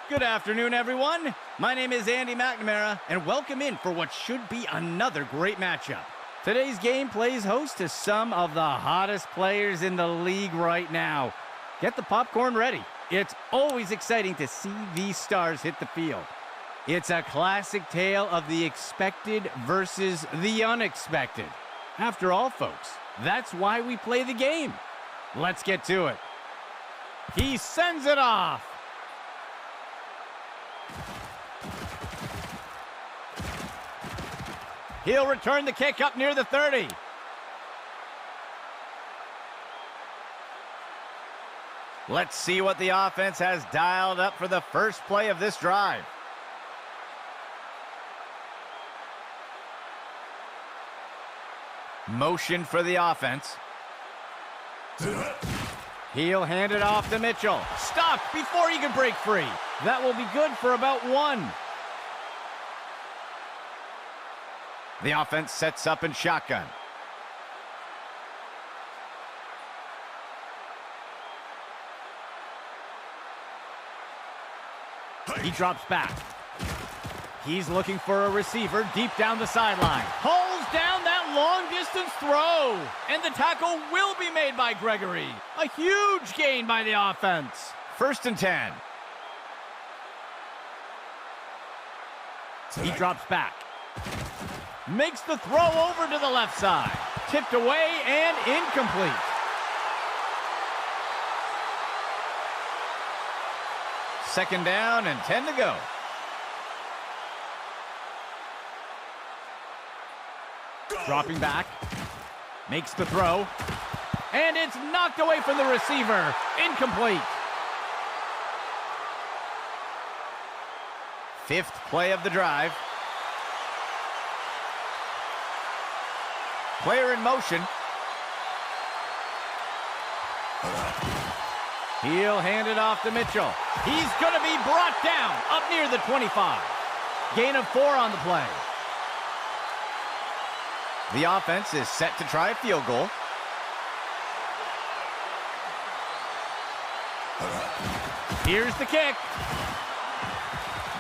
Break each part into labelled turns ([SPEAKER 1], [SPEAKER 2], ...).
[SPEAKER 1] Good afternoon, everyone. My name is Andy McNamara, and welcome in for what should be another great matchup. Today's game plays host to some of the hottest players in the league right now. Get the popcorn ready. It's always exciting to see these stars hit the field. It's a classic tale of the expected versus the unexpected. After all, folks, that's why we play the game. Let's get to it. He sends it off. He'll return the kick up near the 30. Let's see what the offense has dialed up for the first play of this drive. Motion for the offense. He'll hand it off to Mitchell. Stopped before he can break free. That will be good for about one. The offense sets up in shotgun. He drops back. He's looking for a receiver deep down the sideline. Pulls down that long-distance throw. And the tackle will be made by Gregory. A huge gain by the offense. 1st and 10. He drops back. Makes the throw over to the left side. Tipped away and incomplete. Second down and 10 to go. Dropping back. Makes the throw. And it's knocked away from the receiver. Incomplete. 5th play of the drive. Player in motion. He'll hand it off to Mitchell. He's going to be brought down up near the 25. Gain of 4 on the play. The offense is set to try a field goal. Here's the kick.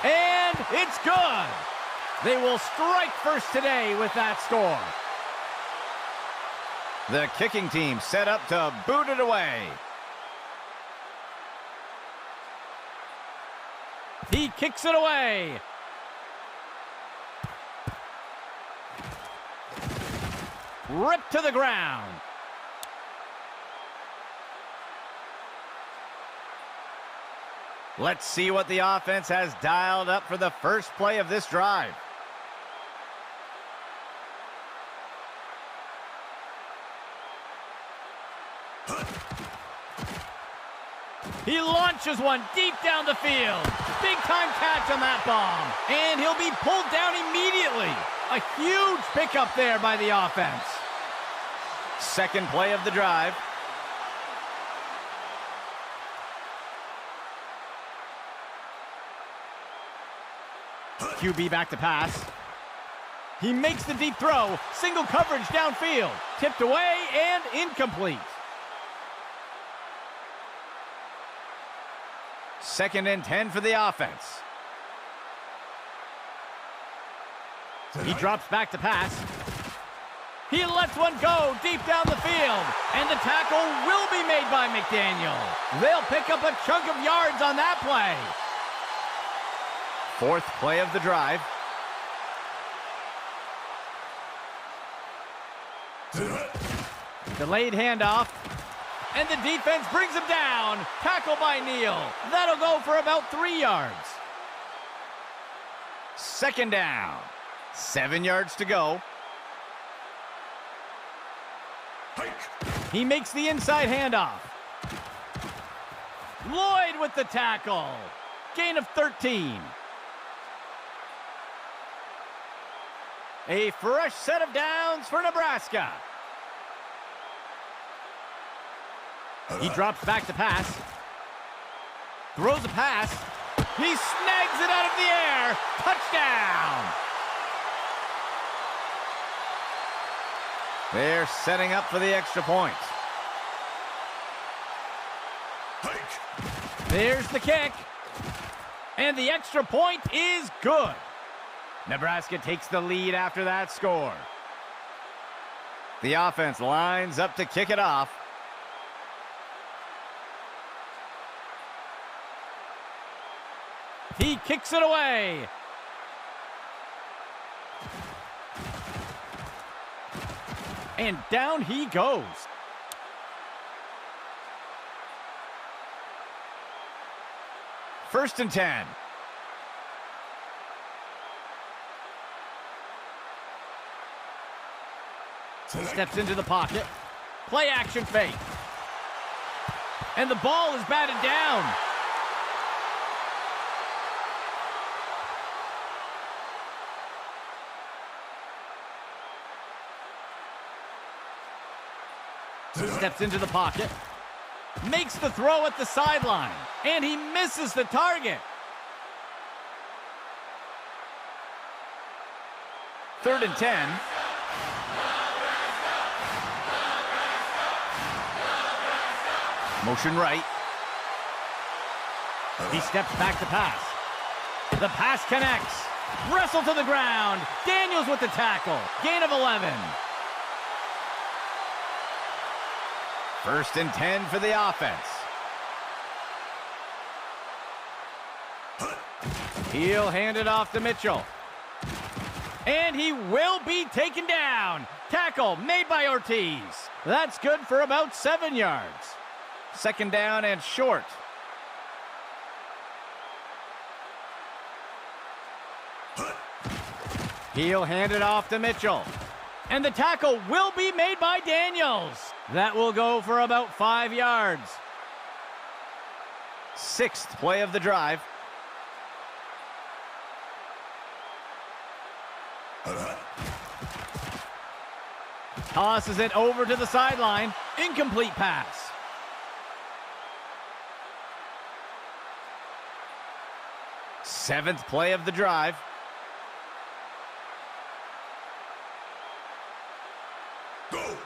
[SPEAKER 1] And it's good. They will strike first today with that score. The kicking team set up to boot it away. He kicks it away. Ripped to the ground. Let's see what the offense has dialed up for the first play of this drive. He launches one deep down the field. Big time catch on that bomb. And he'll be pulled down immediately. A huge pickup there by the offense. Second play of the drive. QB back to pass. He makes the deep throw. Single coverage downfield. Tipped away and incomplete. 2nd and 10 for the offense. He drops back to pass. He lets one go deep down the field. And the tackle will be made by McDaniel. They'll pick up a chunk of yards on that play. 4th play of the drive. Delayed handoff. And the defense brings him down. Tackle by Neal. That'll go for about 3 yards. 2nd down. 7 yards to go. He makes the inside handoff. Lloyd with the tackle. Gain of 13. A fresh set of downs for Nebraska. He drops back to pass. Throws a pass. He snags it out of the air. Touchdown! They're setting up for the extra point. There's the kick. And the extra point is good. Nebraska takes the lead after that score. The offense lines up to kick it off. He kicks it away. And down he goes. First and 10. Steps into the pocket. Play action fake. And the ball is batted down. Steps into the pocket. Makes the throw at the sideline. And he misses the target. Third and 10. Motion right. He steps back to pass. The pass connects. Wrestle to the ground. Daniels with the tackle. Gain of 11. First and 10 for the offense. He'll hand it off to Mitchell. And he will be taken down. Tackle made by Ortiz. That's good for about 7 yards. Second down and short. He'll hand it off to Mitchell. And the tackle will be made by Daniels. That will go for about 5 yards. Sixth play of the drive. Tosses it over to the sideline. Incomplete pass. Seventh play of the drive. Go.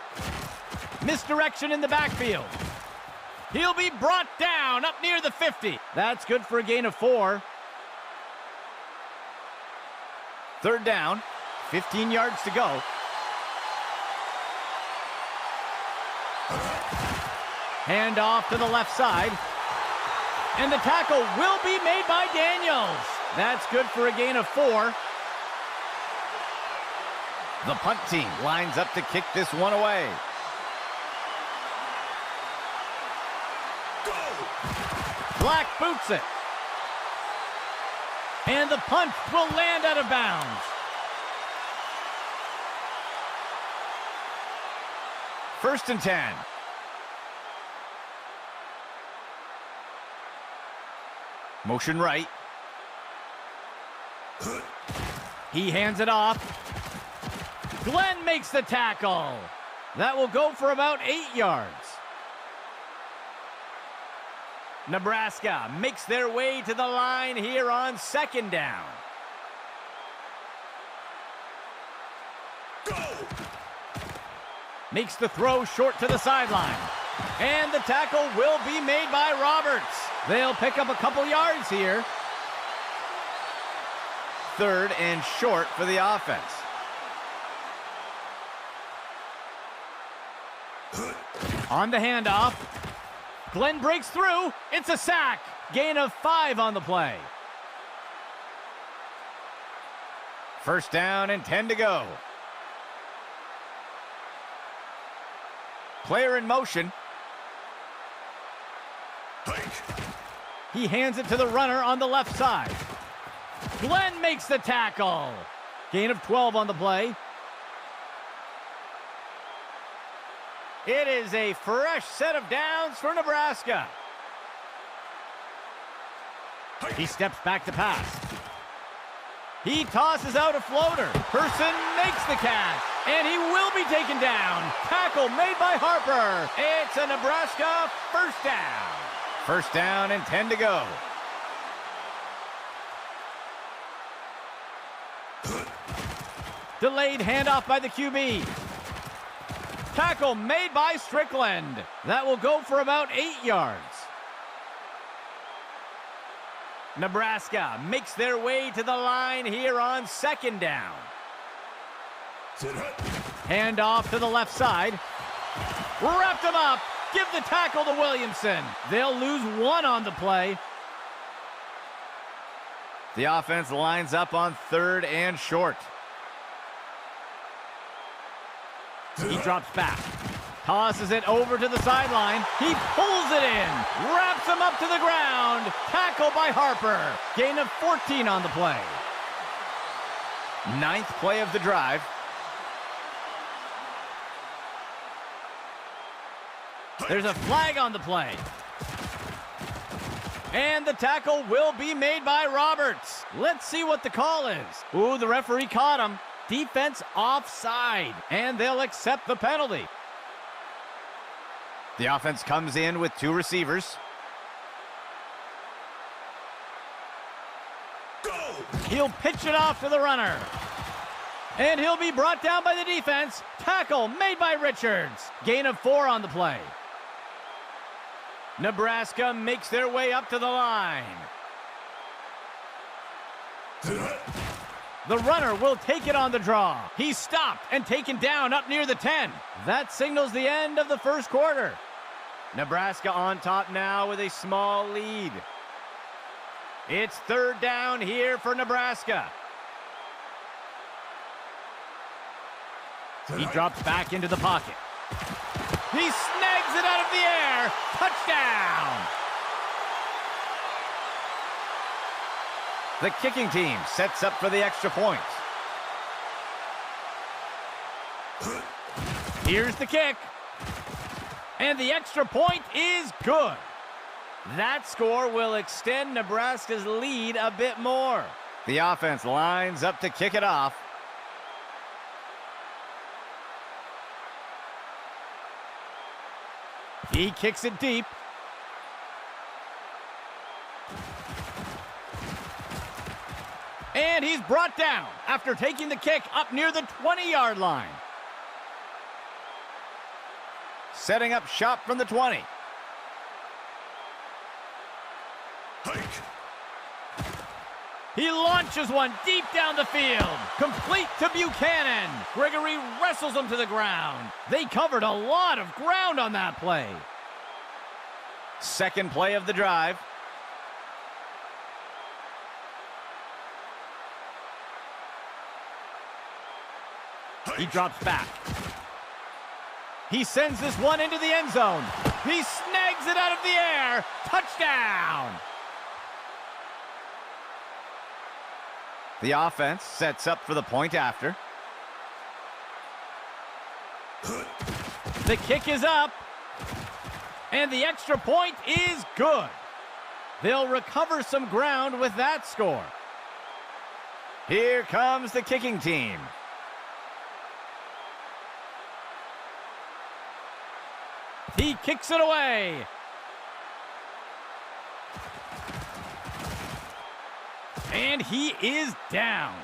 [SPEAKER 1] Misdirection in the backfield. He'll be brought down up near the 50. That's good for a gain of 4. Third down, 15 yards to go. Hand off to the left side. And the tackle will be made by Daniels. That's good for a gain of 4. The punt team lines up to kick this one away. Go! Black boots it. And the punt will land out of bounds. First and 10. Motion right. He hands it off. Glenn makes the tackle. That will go for about 8 yards. Nebraska makes their way to the line here on second down. Go! Makes the throw short to the sideline. And the tackle will be made by Roberts. They'll pick up a couple yards here. Third and short for the offense. On the handoff. Glenn breaks through. It's a sack. Gain of 5 on the play. First down and 10 to go. Player in motion. He hands it to the runner on the left side. Glenn makes the tackle. Gain of 12 on the play. It is a fresh set of downs for Nebraska. He steps back to pass. He tosses out a floater. Person makes the catch. And he will be taken down. Tackle made by Harper. It's a Nebraska first down. First down and 10 to go. Delayed handoff by the QB. Tackle made by Strickland. That will go for about 8 yards. Nebraska makes their way to the line here on second down. Hand off to the left side. Wrapped him up. Give the tackle to Williamson. They'll lose one on the play. The offense lines up on third and short. He drops back. Tosses it over to the sideline. He pulls it in. Wraps him up to the ground. Tackle by Harper. Gain of 14 on the play. Ninth play of the drive. There's a flag on the play. And the tackle will be made by Roberts. Let's see what the call is. Ooh, the referee caught him. Defense offside. And they'll accept the penalty. The offense comes in with two receivers. Go! He'll pitch it off to the runner. And he'll be brought down by the defense. Tackle made by Richards. Gain of 4 on the play. Nebraska makes their way up to the line. The runner will take it on the draw. He's stopped and taken down up near the 10. That signals the end of the first quarter. Nebraska on top now with a small lead. It's third down here for Nebraska. He drops back into the pocket. He snags it out of the air. Touchdown! The kicking team sets up for the extra point. Here's the kick. And the extra point is good. That score will extend Nebraska's lead a bit more. The offense lines up to kick it off. He kicks it deep. And he's brought down after taking the kick up near the 20-yard line. Setting up shop from the 20. Hike. He launches one deep down the field. Complete to Buchanan. Gregory wrestles him to the ground. They covered a lot of ground on that play. Second play of the drive. He drops back. He sends this one into the end zone. He snags it out of the air. Touchdown! The offense sets up for the point after. The kick is up. And the extra point is good. They'll recover some ground with that score. Here comes the kicking team. He kicks it away. And he is down.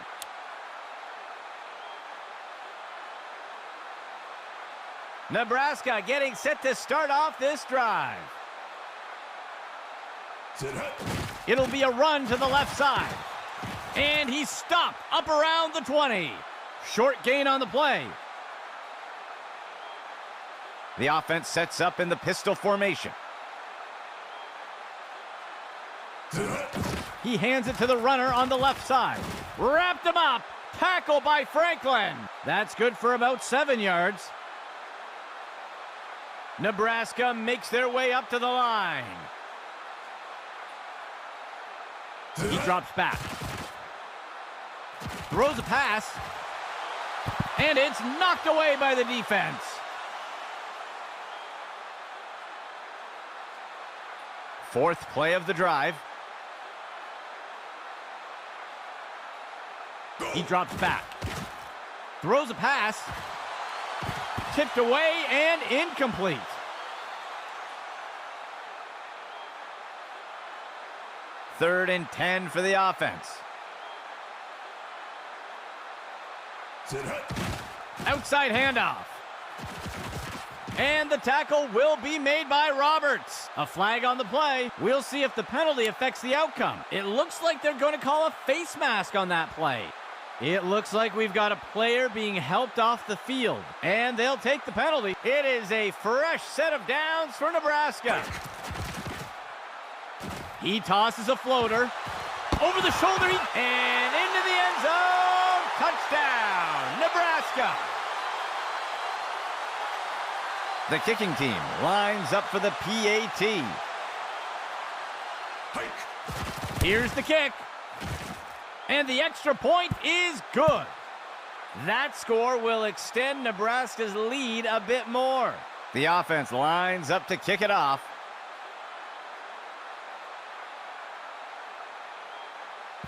[SPEAKER 1] Nebraska getting set to start off this drive. It'll be a run to the left side. And he's stopped up around the 20. Short gain on the play. The offense sets up in the pistol formation. He hands it to the runner on the left side. Wrapped him up. Tackle by Franklin. That's good for about 7 yards. Nebraska makes their way up to the line. He drops back. Throws a pass. And it's knocked away by the defense. Fourth play of the drive. He drops back. Throws a pass. Tipped away and incomplete. Third and 10 for the offense. Outside handoff. And the tackle will be made by Roberts. A flag on the play. We'll see if the penalty affects the outcome. It looks like they're going to call a face mask on that play. It looks like we've got a player being helped off the field, and they'll take the penalty. It is a fresh set of downs for Nebraska. He tosses a floater over the shoulder and into the end zone. Touchdown, Nebraska. The kicking team lines up for the PAT. Here's the kick. And the extra point is good. That score will extend Nebraska's lead a bit more. The offense lines up to kick it off.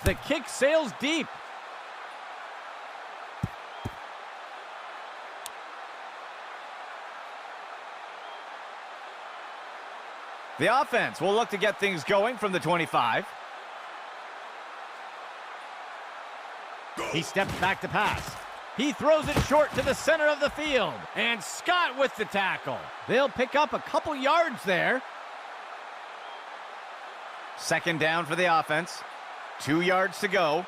[SPEAKER 1] The kick sails deep. The offense will look to get things going from the 25. He steps back to pass. He throws it short to the center of the field. And Scott with the tackle. They'll pick up a couple yards there. Second down for the offense. 2 yards to go.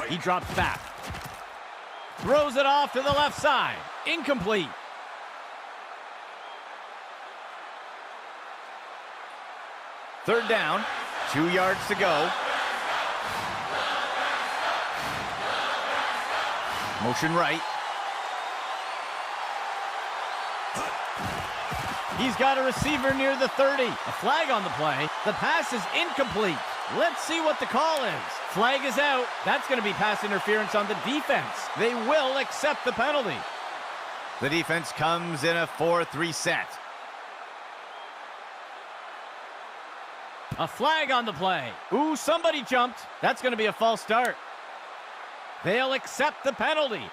[SPEAKER 1] He drops back. Throws it off to the left side. Incomplete. Third down. 2 yards to go. Motion right. He's got a receiver near the 30. A flag on the play. The pass is incomplete. Let's see what the call is. Flag is out. That's going to be pass interference on the defense. They will accept the penalty. The defense comes in a 4-3 set. A flag on the play. Ooh, somebody jumped. That's going to be a false start. They'll accept the penalty.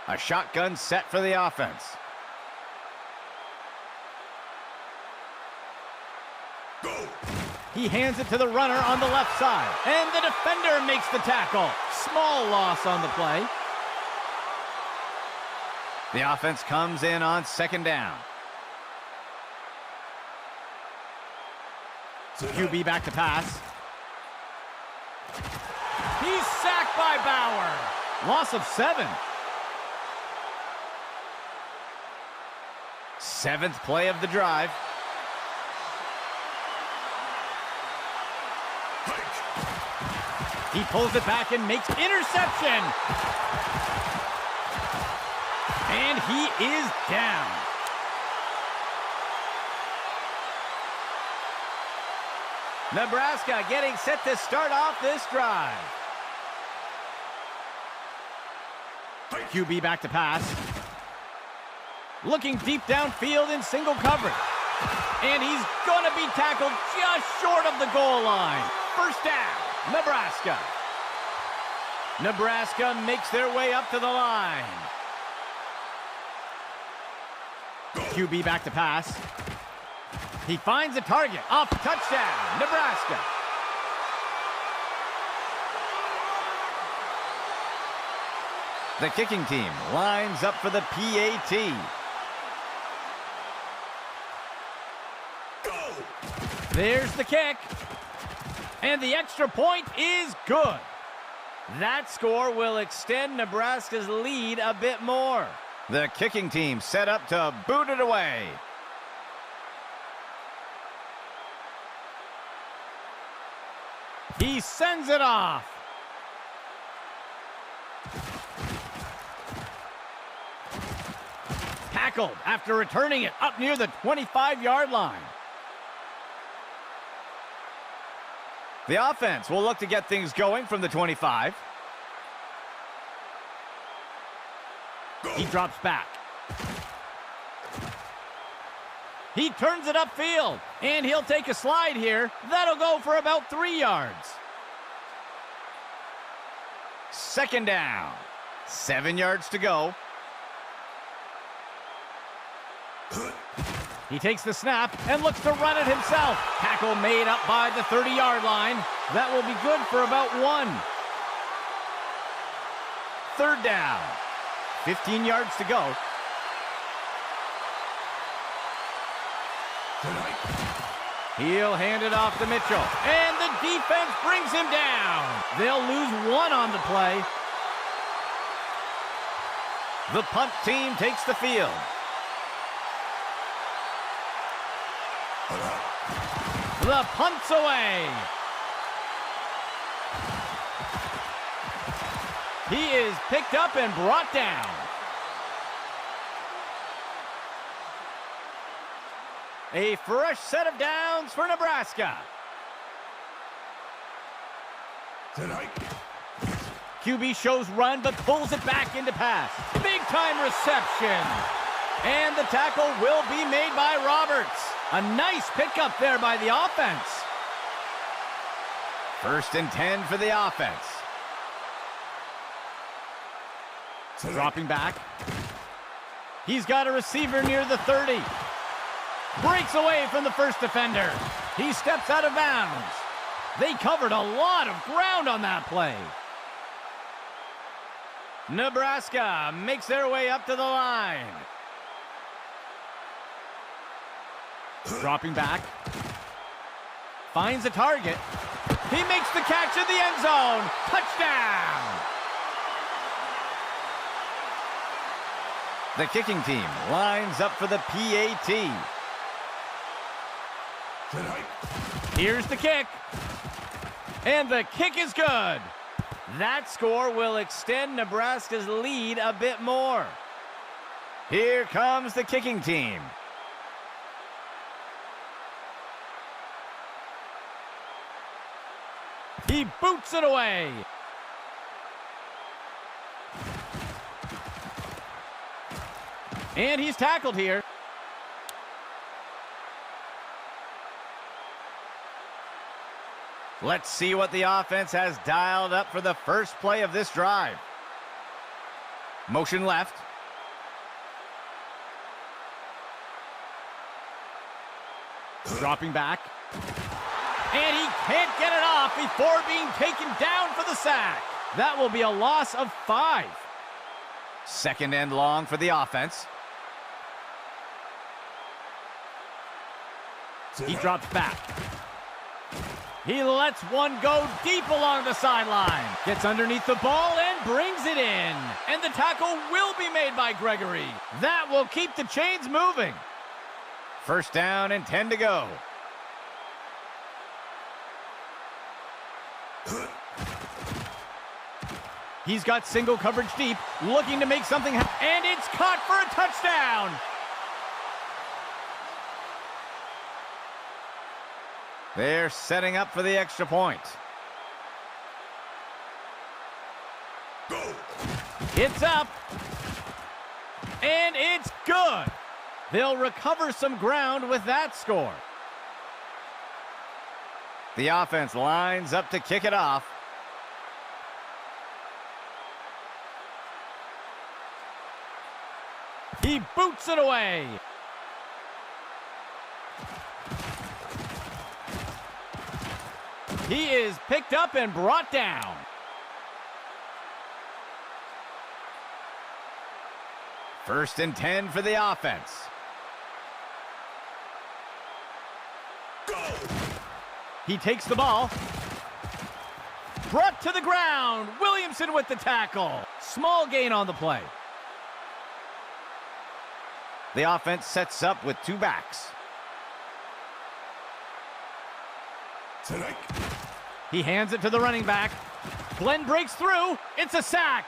[SPEAKER 1] A shotgun set for the offense. Go. He hands it to the runner on the left side. And the defender makes the tackle. Small loss on the play. The offense comes in on second down. QB back to pass. He's sacked by Bauer. Loss of 7. 7th play of the drive. He pulls it back and makes interception. And he is down. Nebraska getting set to start off this drive. QB back to pass. Looking deep downfield in single coverage. And he's going to be tackled just short of the goal line. First down, Nebraska. Nebraska makes their way up to the line. QB back to pass. He finds a target. Up, touchdown, Nebraska. The kicking team lines up for the PAT. Go. There's the kick. And the extra point is good. That score will extend Nebraska's lead a bit more. The kicking team set up to boot it away. He sends it off. Tackled after returning it up near the 25-yard line. The offense will look to get things going from the 25. He drops back. He turns it upfield, and he'll take a slide here. That'll go for about 3 yards. Second down. 7 yards to go. He takes the snap and looks to run it himself. Tackle made up by the 30-yard line. That will be good for about 1. third down. 15 yards to go. He'll hand it off to Mitchell. And the defense brings him down. They'll lose one on the play. The punt team takes the field. The punt's away. He is picked up and brought down. A fresh set of downs for Nebraska. QB shows run, but pulls it back into pass. Big-time reception. And the tackle will be made by Roberts. A nice pickup there by the offense. 1st and 10 for the offense. Dropping back. He's got a receiver near the 30. Breaks away from the first defender. He steps out of bounds. They covered a lot of ground on that play. Nebraska makes their way up to the line. Dropping back. Finds a target. He makes the catch in the end zone. Touchdown! The kicking team lines up for the PAT. Here's the kick. And the kick is good. That score will extend Nebraska's lead a bit more. Here comes the kicking team. He boots it away. And he's tackled here. Let's see what the offense has dialed up for the first play of this drive. Motion left. Dropping back. And he can't get it off before being taken down for the sack. That will be a loss of 5. 2nd and long for the offense. He drops back. He lets one go deep along the sideline. Gets underneath the ball and brings it in. And the tackle will be made by Gregory. That will keep the chains moving. 1st down and 10 to go. He's got single coverage deep, looking to make something happen. And it's caught for a touchdown. They're setting up for the extra point. Go. It's up. And it's good. They'll recover some ground with that score. The offense lines up to kick it off. He boots it away. He is picked up and brought down. First and 10 for the offense. Go. He takes the ball. Brought to the ground. Williamson with the tackle. Small gain on the play. The offense sets up with 2 backs. Tonight. He hands it to the running back. Glenn breaks through. It's a sack.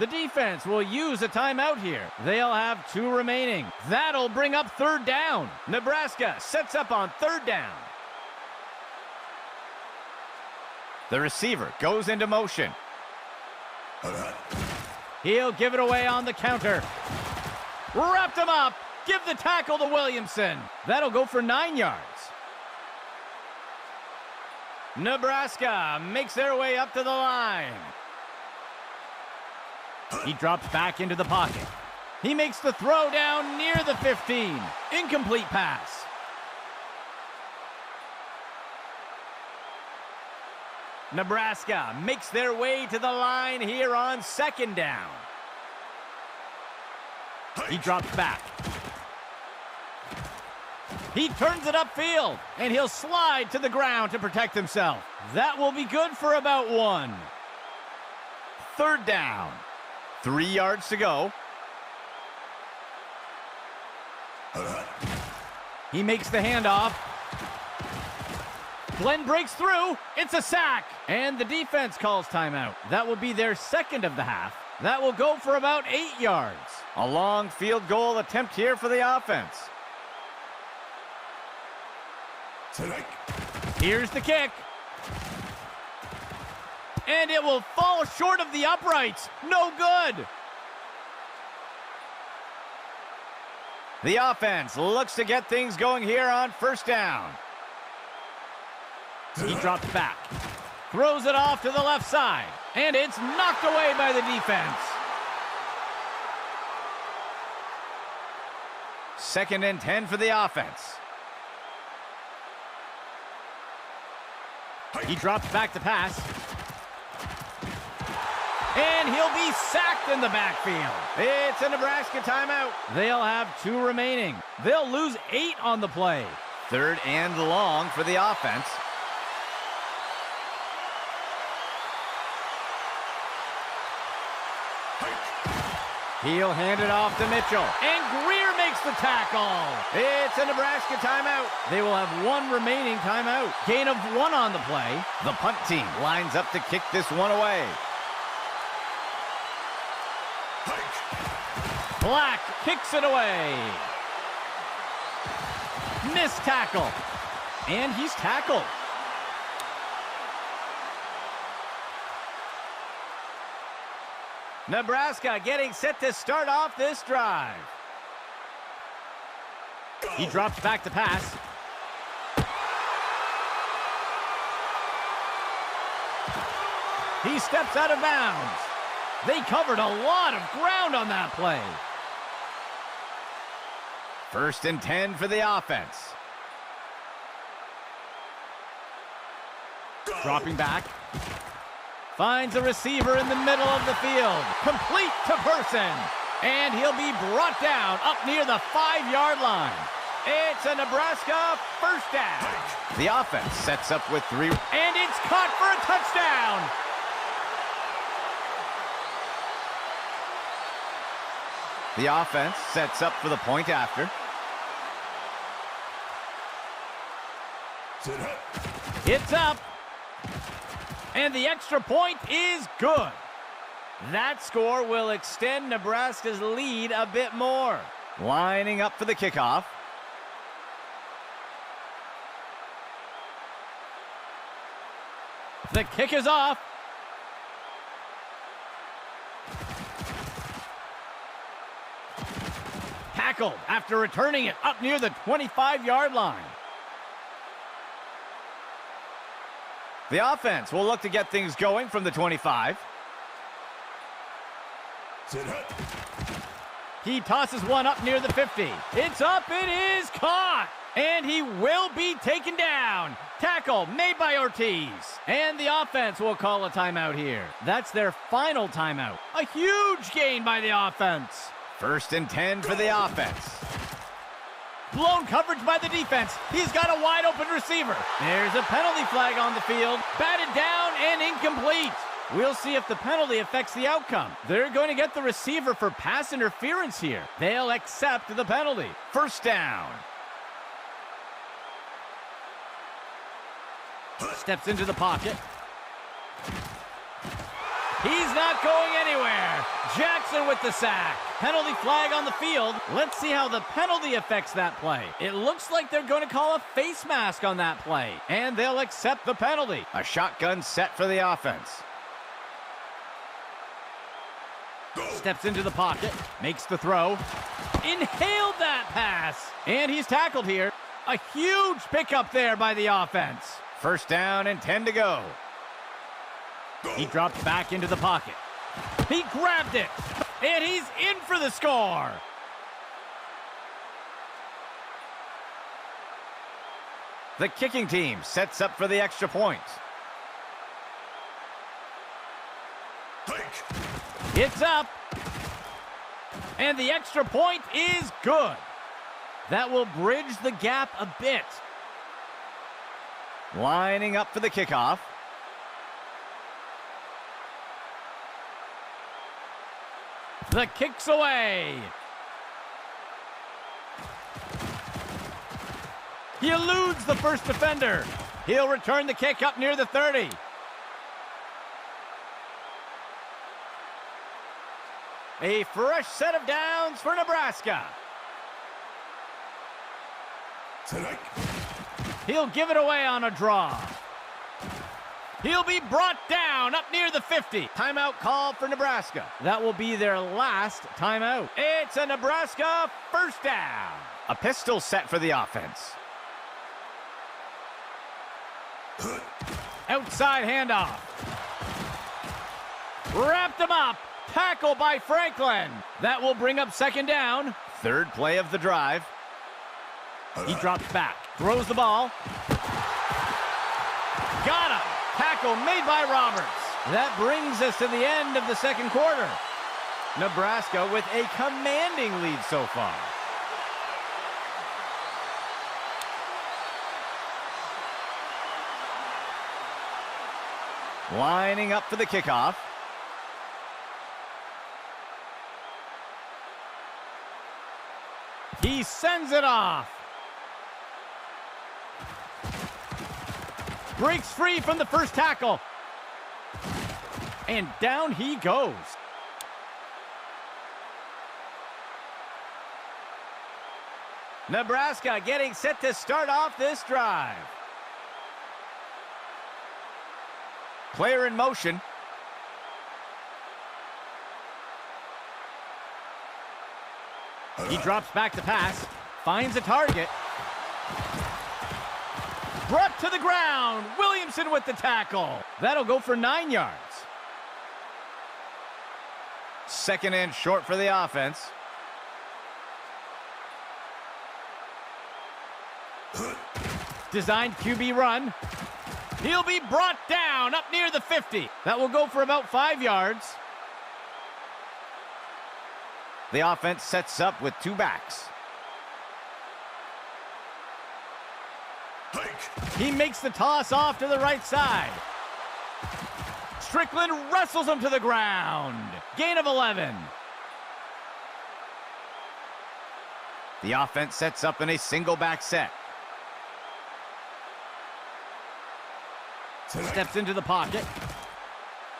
[SPEAKER 1] The defense will use a timeout here. They'll have 2 remaining. That'll bring up 3rd down. Nebraska sets up on 3rd down. The receiver goes into motion. He'll give it away on the counter. Wrapped him up. Give the tackle to Williamson. That'll go for 9 yards. Nebraska makes their way up to the line. He drops back into the pocket. He makes the throw down near the 15. Incomplete pass. Nebraska makes their way to the line here on second down. He drops back. He turns it upfield, and he'll slide to the ground to protect himself. That will be good for about 1. Third down. 3 yards to go. He makes the handoff. Glenn breaks through. It's a sack. And the defense calls timeout. That will be their second of the half. That will go for about 8 yards. A long field goal attempt here for the offense. Here's the kick. And it will fall short of the uprights. No good. The offense looks to get things going here on first down. He drops back. Throws it off to the left side. And it's knocked away by the defense. Second and 10 for the offense. He drops back to pass. And he'll be sacked in the backfield. It's a Nebraska timeout. They'll have 2 remaining. They'll lose 8 on the play. Third and long for the offense. He'll hand it off to Mitchell. And Greer makes the tackle. It's a Nebraska timeout. They will have 1 remaining timeout. Gain of 1 on the play. The punt team lines up to kick this one away. Black kicks it away. Missed tackle. And he's tackled. Nebraska getting set to start off this drive. He drops back to pass. He steps out of bounds. They covered a lot of ground on that play. First and 10 for the offense. Dropping back. Finds a receiver in the middle of the field. Complete to Person. And he'll be brought down up near the 5-yard line. It's a Nebraska first down. The offense sets up with 3. And it's caught for a touchdown. The offense sets up for the point after. It's up. And the extra point is good. That score will extend Nebraska's lead a bit more. Lining up for the kickoff. The kick is off. Tackled after returning it up near the 25-yard line. The offense will look to get things going from the 25. He tosses one up near the 50. It's up, it is caught. And he will be taken down. Tackle made by Ortiz. And the offense will call a timeout here. That's their final timeout. A huge gain by the offense. First and 10 for the offense. Blown coverage by the defense. He's got a wide open receiver. There's a penalty flag on the field. Batted down and incomplete. We'll see if the penalty affects the outcome. They're going to get the receiver for pass interference here. They'll accept the penalty. First down. Steps into the pocket. He's not going anywhere. Jackson with the sack. Penalty flag on the field. Let's see how the penalty affects that play. It looks like they're going to call a face mask on that play. And they'll accept the penalty. A shotgun set for the offense. Steps into the pocket. Makes the throw. Inhaled that pass. And he's tackled here. A huge pickup there by the offense. First down and 10 to go. He drops back into the pocket. He grabbed it. And he's in for the score. The kicking team sets up for the extra point. It's up. And the extra point is good. That will bridge the gap a bit. Lining up for the kickoff. The kick's away. He eludes the first defender. He'll return the kick up near the 30. A fresh set of downs for Nebraska. He'll give it away on a draw. He'll be brought down up near the 50. Timeout call for Nebraska. That will be their last timeout. It's a Nebraska first down. A pistol set for the offense. Outside handoff. Wrapped him up. Tackle by Franklin. That will bring up second down. Third play of the drive. He drops back. Throws the ball. Got him. Tackle made by Roberts. That brings us to the end of the second quarter. Nebraska with a commanding lead so far. Lining up for the kickoff. He sends it off. Breaks free from the first tackle. And down he goes. Nebraska getting set to start off this drive. Player in motion. He drops back to pass. Finds a target. Brought to the ground. Williamson with the tackle. That'll go for 9 yards. Second and short for the offense. Designed QB run. He'll be brought down up near the 50. That will go for about 5 yards. The offense sets up with two backs. He makes the toss off to the right side. Strickland wrestles him to the ground. Gain of 11. The offense sets up in a single back set. Steps into the pocket.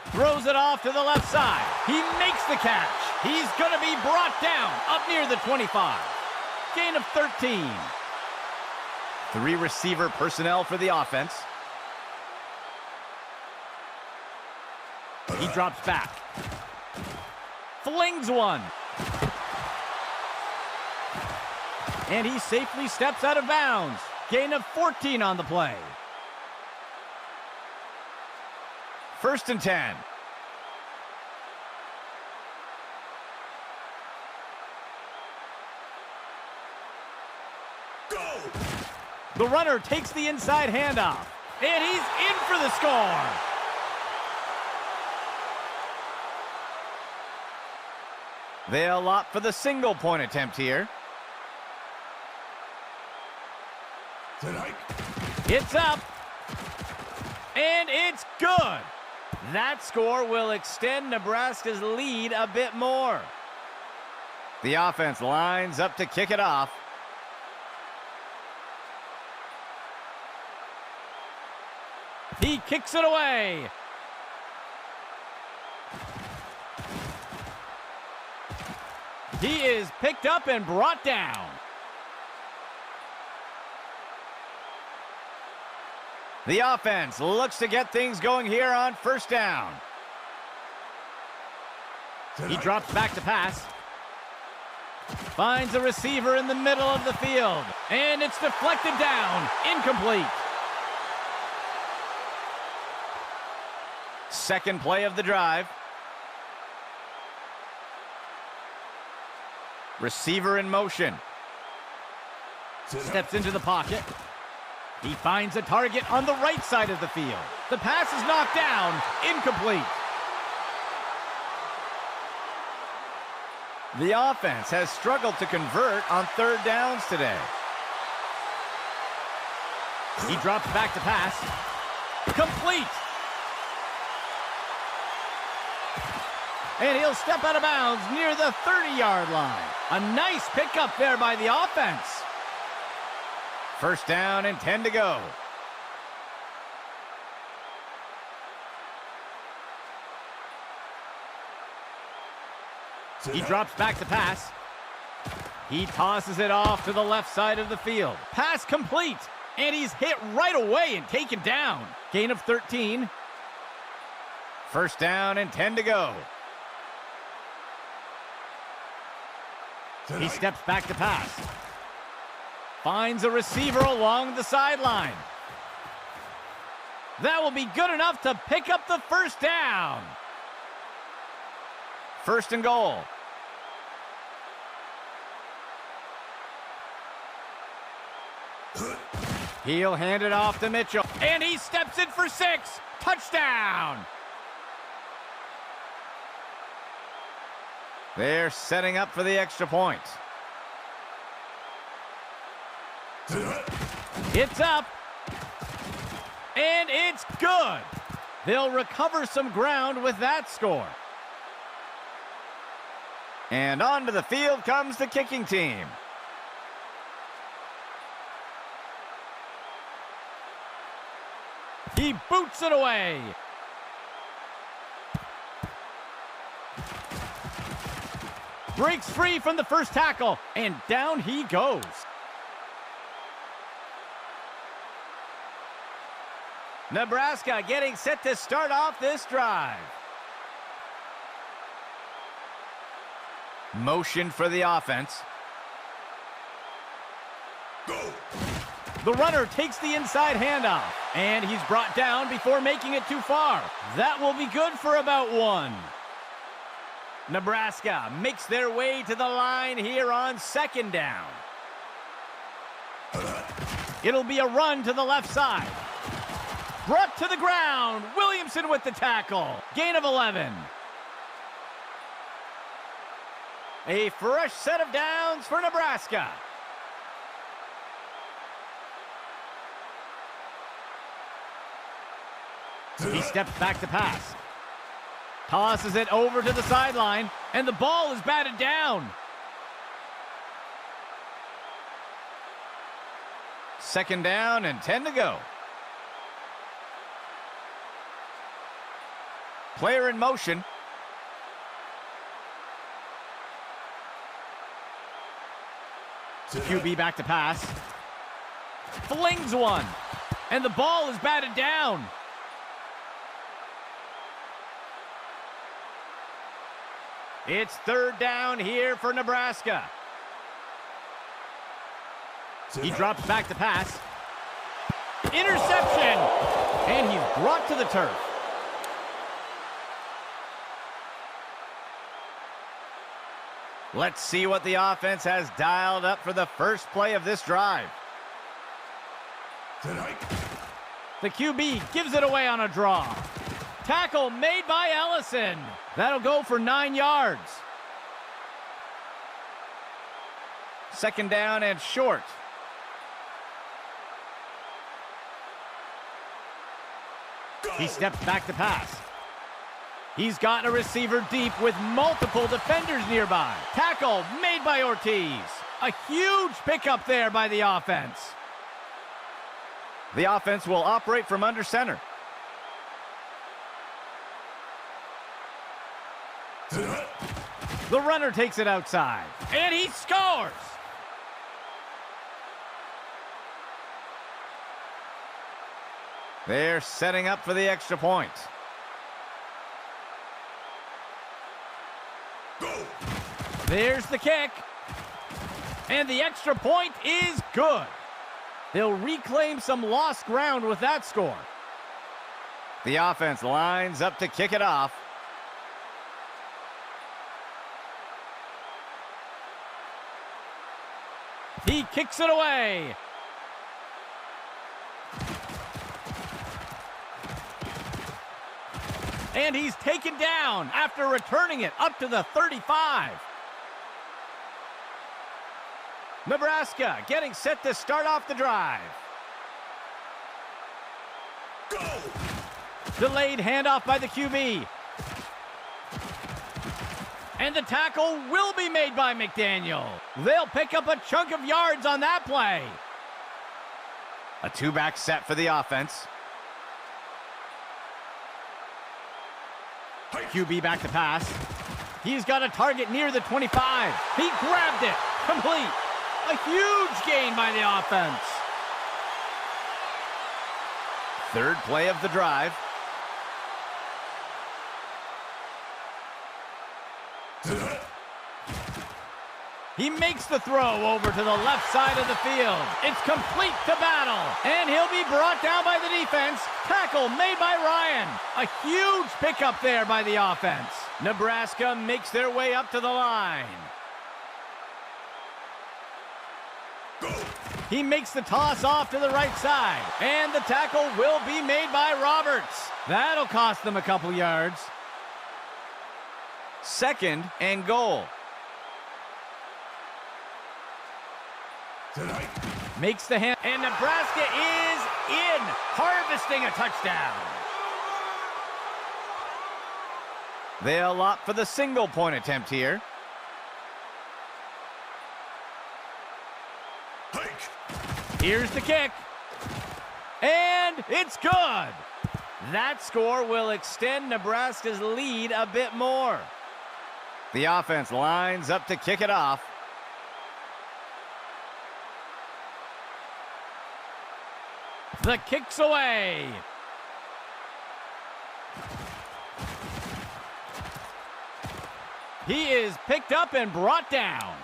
[SPEAKER 1] Throws it off to the left side. He makes the catch. He's going to be brought down up near the 25. Gain of 13. Three receiver personnel for the offense. He drops back. Flings one. And he safely steps out of bounds. Gain of 14 on the play. First and 10. Go! The runner takes the inside handoff. And he's in for the score. They'll opt for the single point attempt here. It's up. And it's good. That score will extend Nebraska's lead a bit more. The offense lines up to kick it off. He kicks it away. He is picked up and brought down. The offense looks to get things going here on first down. He drops back to pass. Finds a receiver in the middle of the field. And it's deflected down. Incomplete. Second play of the drive. Receiver in motion. Steps into the pocket. He finds a target on the right side of the field. The pass is knocked down. Incomplete. The offense has struggled to convert on third downs today. He drops back to pass. Complete. And he'll step out of bounds near the 30-yard line. A nice pickup there by the offense. First down and 10 to go. He drops back to pass. He tosses it off to the left side of the field. Pass complete. And he's hit right away and taken down. Gain of 13. First down and 10 to go. He steps back to pass. Finds a receiver along the sideline. That will be good enough to pick up the first down. First and goal. He'll hand it off to Mitchell. And he steps in for 6. Touchdown! They're setting up for the extra point. It's up. And it's good. They'll recover some ground with that score. And onto the field comes the kicking team. He boots it away. Breaks free from the first tackle, and down he goes. Nebraska getting set to start off this drive. Motion for the offense. Go. The runner takes the inside handoff, and he's brought down before making it too far. That will be good for about 1. Nebraska makes their way to the line here on second down. It'll be a run to the left side. Brought to the ground. Williamson with the tackle. Gain of 11. A fresh set of downs for Nebraska. He steps back to pass. Tosses it over to the sideline, and the ball is batted down. Second down and 10 to go. Player in motion. QB back to pass. Flings one. And the ball is batted down. It's third down here for Nebraska. He drops back to pass. Interception! And he's brought to the turf. Let's see what the offense has dialed up for the first play of this drive. The QB gives it away on a draw. Tackle made by Ellison. That'll go for 9 yards. Second down and short. He steps back to pass. He's got a receiver deep with multiple defenders nearby. Tackle made by Ortiz. A huge pickup there by the offense. The offense will operate from under center. The runner takes it outside, and he scores! They're setting up for the extra point. There's the kick. And the extra point is good. They'll reclaim some lost ground with that score. The offense lines up to kick it off. He kicks it away. And he's taken down after returning it up to the 35. Nebraska getting set to start off the drive.
[SPEAKER 2] Go!
[SPEAKER 1] Delayed handoff by the QB. And the tackle will be made by McDaniel. They'll pick up a chunk of yards on that play. A two-back set for the offense. QB back to pass. He's got a target near the 25. He grabbed it. Complete. A huge gain by the offense. Third play of the drive. He makes the throw over to the left side of the field. It's complete to Battle. And he'll be brought down by the defense. Tackle made by Ryan. A huge pickup there by the offense. Nebraska makes their way up to the line.
[SPEAKER 2] Go!
[SPEAKER 1] He makes the toss off to the right side. And the tackle will be made by Roberts. That'll cost them a couple yards. Second and goal.
[SPEAKER 2] Tonight.
[SPEAKER 1] Makes the hand, and Nebraska is in, harvesting a touchdown. They'll opt for the single-point attempt here.
[SPEAKER 2] Hike.
[SPEAKER 1] Here's the kick. And it's good. That score will extend Nebraska's lead a bit more. The offense lines up to kick it off. The kick's away. He is picked up and brought down.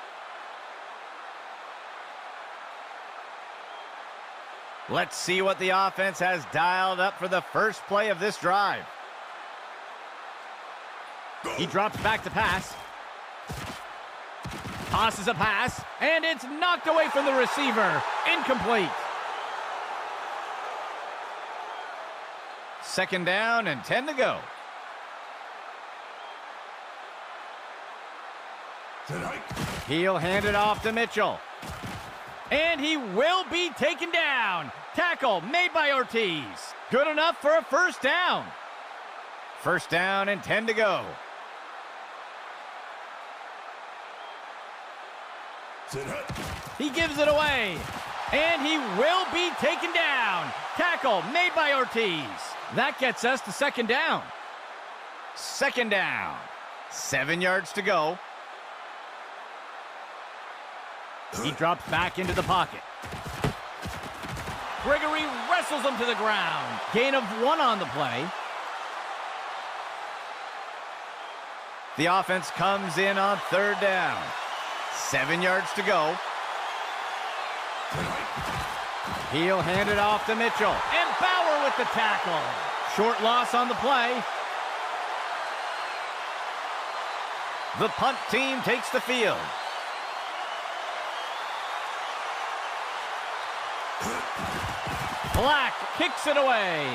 [SPEAKER 1] Let's see what the offense has dialed up for the first play of this drive. He drops back to pass. Tosses a pass, and it's knocked away from the receiver. Incomplete. Second down and 10 to go.
[SPEAKER 2] Tonight.
[SPEAKER 1] He'll hand it off to Mitchell. And he will be taken down. Tackle made by Ortiz. Good enough for a first down. First down and 10 to go.
[SPEAKER 2] Tonight.
[SPEAKER 1] He gives it away. And he will be taken down. Tackle made by Ortiz. That gets us to second down. Second down. 7 yards to go. He drops back into the pocket. Gregory wrestles him to the ground. Gain of 1 on the play. The offense comes in on third down. 7 yards to go. He'll hand it off to Mitchell. And Bauer with the tackle. Short loss on the play. The punt team takes the field. Black kicks it away.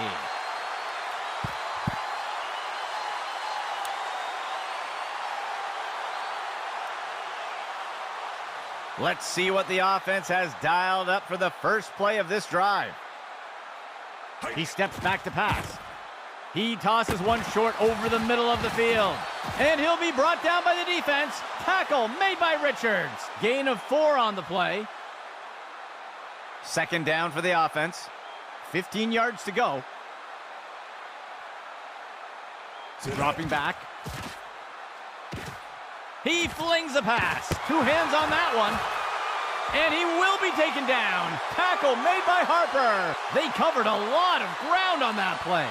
[SPEAKER 1] Let's see what the offense has dialed up for the first play of this drive. He steps back to pass. He tosses one short over the middle of the field. And he'll be brought down by the defense. Tackle made by Richards. Gain of 4 on the play. Second down for the offense. 15 yards to go. Dropping back. He flings a pass. 2 hands on that one. And he will be taken down. Tackle made by Harper. They covered a lot of ground on that play.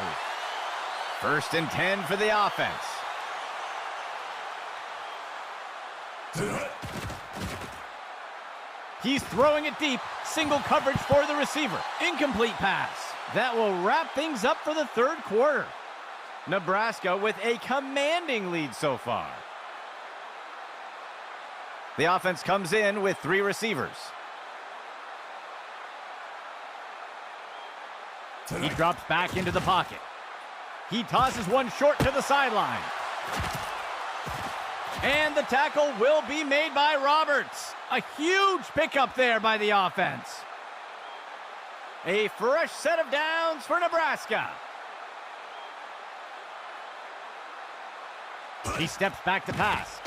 [SPEAKER 1] First and 10 for the offense. He's throwing it deep. Single coverage for the receiver. Incomplete pass. That will wrap things up for the third quarter. Nebraska with a commanding lead so far. The offense comes in with 3 receivers. He drops back into the pocket. He tosses one short to the sideline. And the tackle will be made by Roberts. A huge pickup there by the offense. A fresh set of downs for Nebraska. He steps back to pass.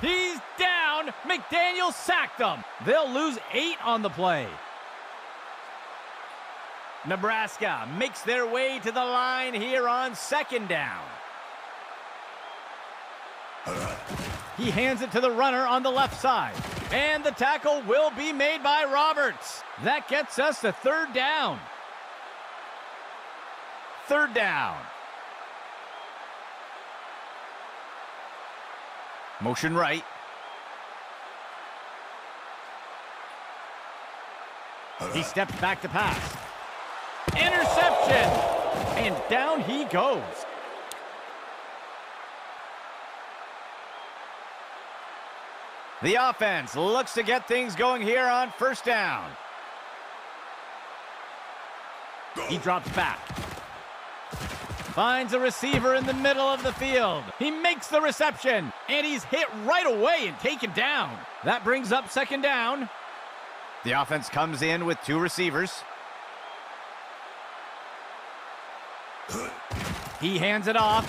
[SPEAKER 1] He's down. McDaniel sacked them. They'll lose 8 on the play. Nebraska makes their way to the line here on 2nd down. He hands it to the runner on the left side. And the tackle will be made by Roberts. That gets us to 3rd down. 3rd down. Motion right. He steps back to pass. Interception! And down he goes. The offense looks to get things going here on 1st down. He drops back. Finds a receiver in the middle of the field. He makes the reception, and he's hit right away and taken down. That brings up 2nd down. The offense comes in with 2 receivers. He hands it off.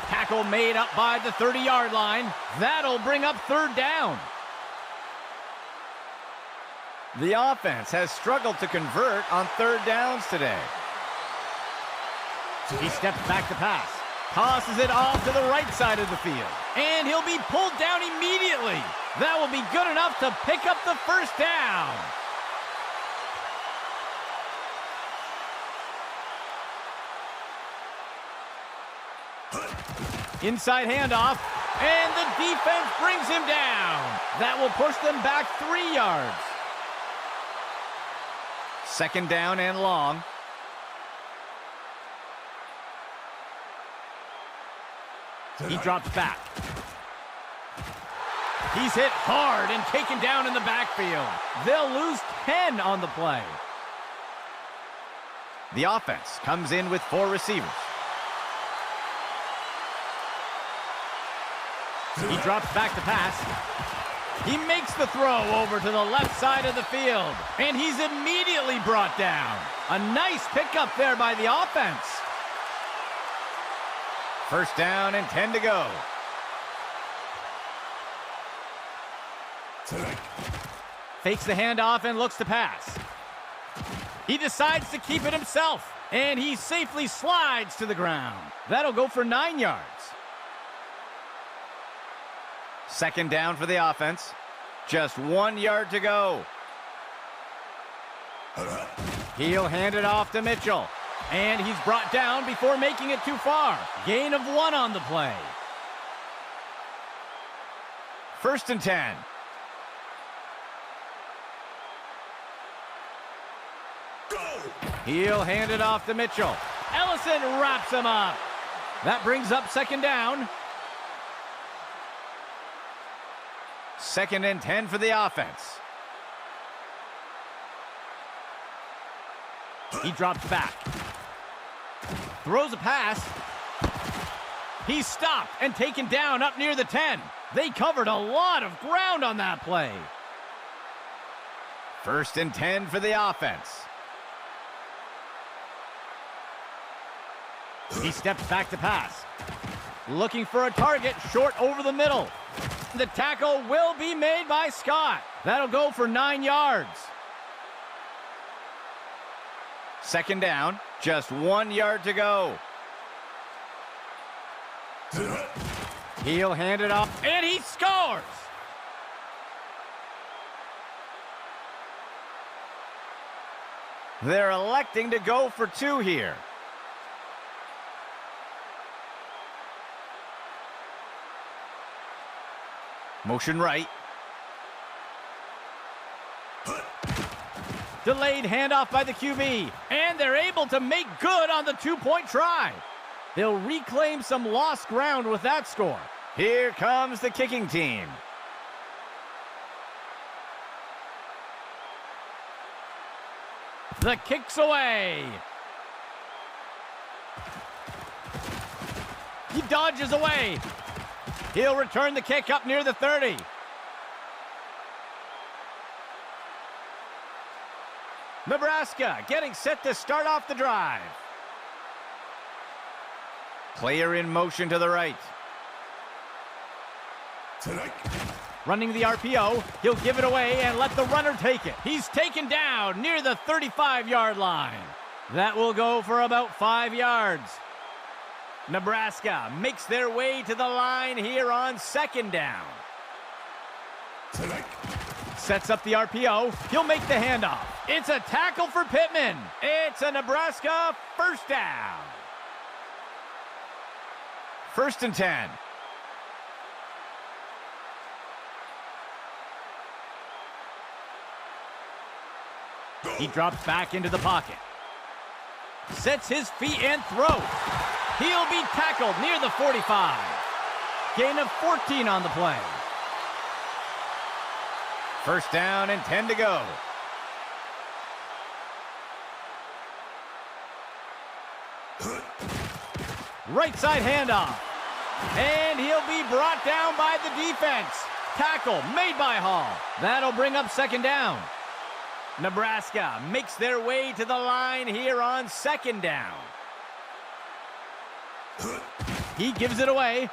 [SPEAKER 1] Tackle made up by the 30-yard line. That'll bring up 3rd down. The offense has struggled to convert on 3rd downs today. He steps back to pass. Tosses it off to the right side of the field. And he'll be pulled down immediately. That will be good enough to pick up the 1st down. Inside handoff, and the defense brings him down. That will push them back 3 yards. 2nd down and long. He drops back. He's hit hard and taken down in the backfield. They'll lose 10 on the play. The offense comes in with 4 receivers. He drops back to pass. He makes the throw over to the left side of the field, and he's immediately brought down. A nice pickup there by the offense. 1st down and 10 to go. Fakes the handoff and looks to pass. He decides to keep it himself, and he safely slides to the ground. That'll go for 9 yards. 2nd down for the offense. Just 1 yard to go. He'll hand it off to Mitchell. And he's brought down before making it too far. Gain of 1 on the play. 1st and 10.
[SPEAKER 2] Go!
[SPEAKER 1] He'll hand it off to Mitchell. Ellison wraps him up. That brings up 2nd down. 2nd and 10 for the offense. He drops back. Throws a pass. He's stopped and taken down up near the 10. They covered a lot of ground on that play. 1st and 10 for the offense. He steps back to pass. Looking for a target short over the middle. The tackle will be made by Scott. That'll go for 9 yards. 2nd down, just 1 yard to go. He'll hand it off, and he scores! They're electing to go for 2 here. Motion right. Delayed handoff by the QB, and they're able to make good on the 2-point try. They'll reclaim some lost ground with that score. Here comes the kicking team. The kick's away. He dodges away. He'll return the kick up near the 30. Nebraska getting set to start off the drive. Player in motion to the right.
[SPEAKER 2] Tonight.
[SPEAKER 1] Running the RPO, he'll give it away and let the runner take it. He's taken down near the 35-yard line. That will go for about 5 yards. Nebraska makes their way to the line here on second down.
[SPEAKER 2] Tonight.
[SPEAKER 1] Sets up the RPO. He'll make the handoff. It's a tackle for Pittman. It's a Nebraska first down. 1st and 10.
[SPEAKER 2] Go.
[SPEAKER 1] He drops back into the pocket. Sets his feet and throws. He'll be tackled near the 45. Gain of 14 on the play. 1st down and 10 to go. Right side handoff. And he'll be brought down by the defense. Tackle made by Hall. That'll bring up 2nd down. Nebraska makes their way to the line here on 2nd down. He gives it away.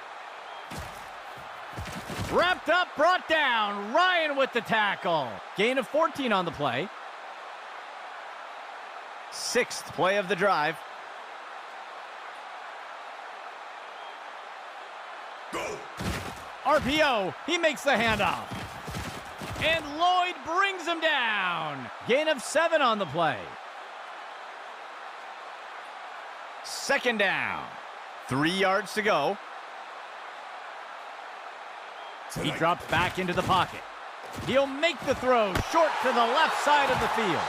[SPEAKER 1] Wrapped up, brought down. Ryan with the tackle. Gain of 14 on the play. 6th play of the drive.
[SPEAKER 2] Go.
[SPEAKER 1] RPO, he makes the handoff. And Lloyd brings him down. Gain of 7 on the play. 2nd down. 3 yards to go. He drops back into the pocket. He'll make the throw short to the left side of the field.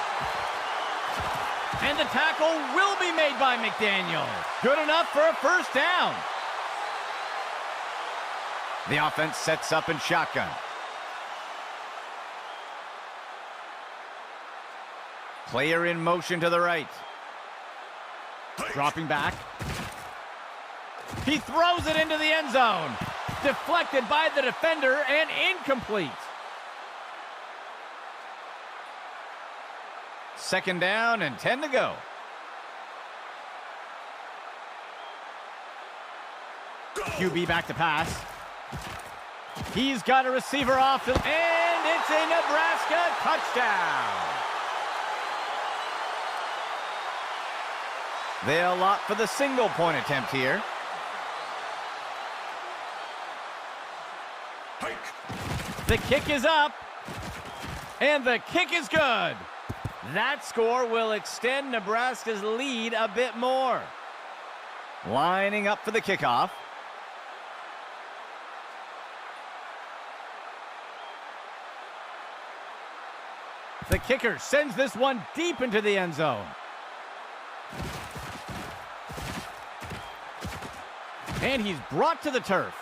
[SPEAKER 1] And the tackle will be made by McDaniel. Good enough for a 1st down. The offense sets up in shotgun. Player in motion to the right. Dropping back. He throws it into the end zone. Deflected by the defender and incomplete. 2nd down and 10 to go. QB back to pass. He's got a receiver off, and it's a Nebraska touchdown. They'll opt for the single-point attempt here.
[SPEAKER 2] Hike.
[SPEAKER 1] The kick is up, and the kick is good. That score will extend Nebraska's lead a bit more. Lining up for the kickoff. The kicker sends this one deep into the end zone. And he's brought to the turf.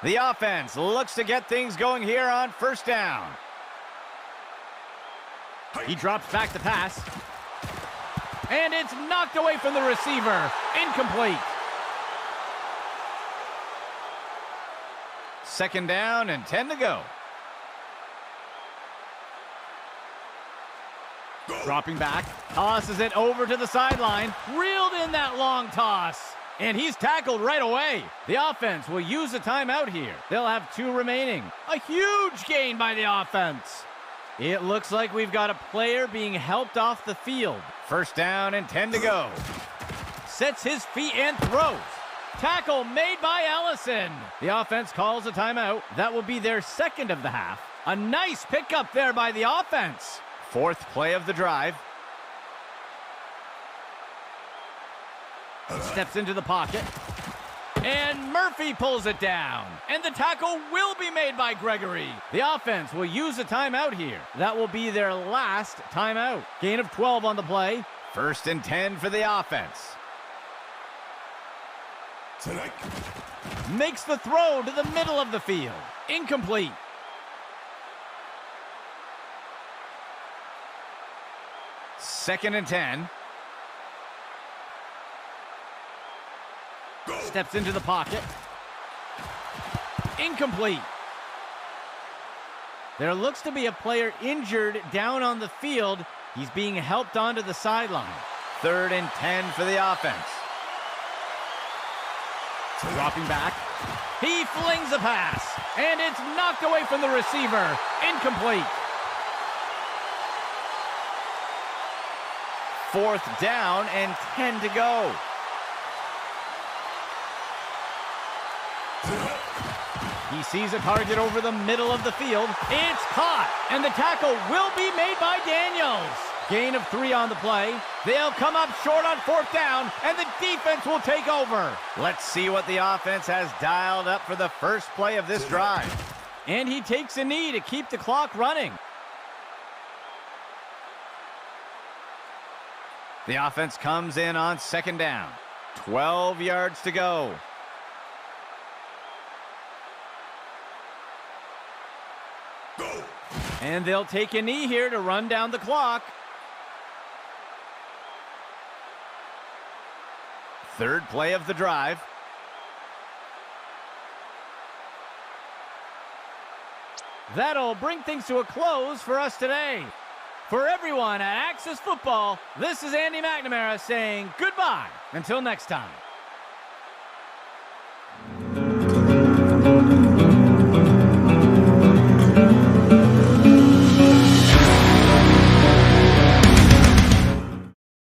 [SPEAKER 1] The offense looks to get things going here on 1st down. He drops back to pass. And it's knocked away from the receiver. Incomplete. 2nd down and 10 to go. Dropping back, tosses it over to the sideline, reeled in that long toss, and he's tackled right away. The offense will use a timeout here. They'll have 2 remaining. A huge gain by the offense. It looks like we've got a player being helped off the field. 1st down and 10 to go. Sets his feet and throws. Tackle made by Ellison. The offense calls a timeout. That will be their 2nd of the half. A nice pickup there by the offense. 4th play of the drive. Steps into the pocket. And Murphy pulls it down. And the tackle will be made by Gregory. The offense will use a timeout here. That will be their last timeout. Gain of 12 on the play. 1st and 10 for the offense.
[SPEAKER 2] Tonight.
[SPEAKER 1] Makes the throw to the middle of the field. Incomplete. Second and 10. steps into the pocket. Incomplete. There looks to be a player injured down on the field. He's being helped onto the sideline. 3rd and 10 for the offense. Dropping back. He flings a pass, and it's knocked away from the receiver. Incomplete. 4th down and 10 to go. He sees a target over the middle of the field. It's caught, and the tackle will be made by Daniels. Gain of 3 on the play. They'll come up short on 4th down, and the defense will take over. Let's see what the offense has dialed up for the first play of this drive. And he takes a knee to keep the clock running. The offense comes in on 2nd down. 12 yards to go.
[SPEAKER 2] Go.
[SPEAKER 1] And they'll take a knee here to run down the clock. 3rd play of the drive. That'll bring things to a close for us today. For everyone at Access Football, this is Andy McNamara saying goodbye until next time.